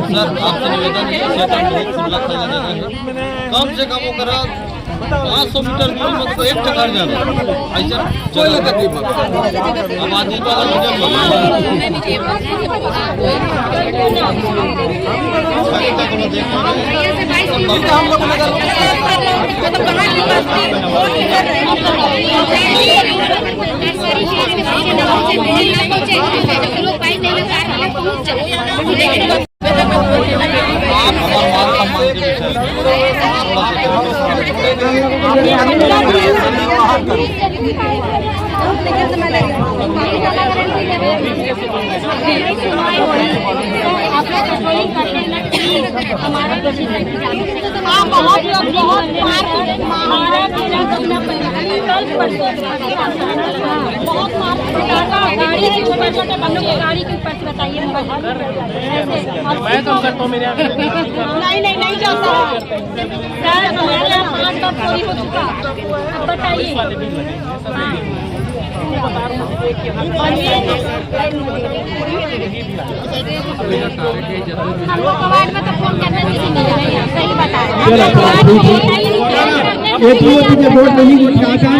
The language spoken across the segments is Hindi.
सर आपसे निवेदन है कम से कम वो करा 500 मीटर दूर में तो एक टकर जाना ऐसा कोई लगत नहीं आबादी पर हम लोग गाड़ी के ऊपर बताइए मैं कम करता हूँ मेरे यहाँ नहीं जाता सर हमारे यहाँ 5 बार चोरी हो चुका अब बताइए हमको कबाड़ में तो फोन करने से नहीं आया सही बता रहे वोट नहीं उठाता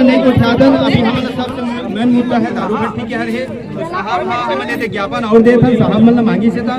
नहीं उठाता अभी हमारा सबसे मेन मुद्दा है दारू भट्टी के हर है साहब हमने ज्ञापन और दे था साहब मतलब मांगी से था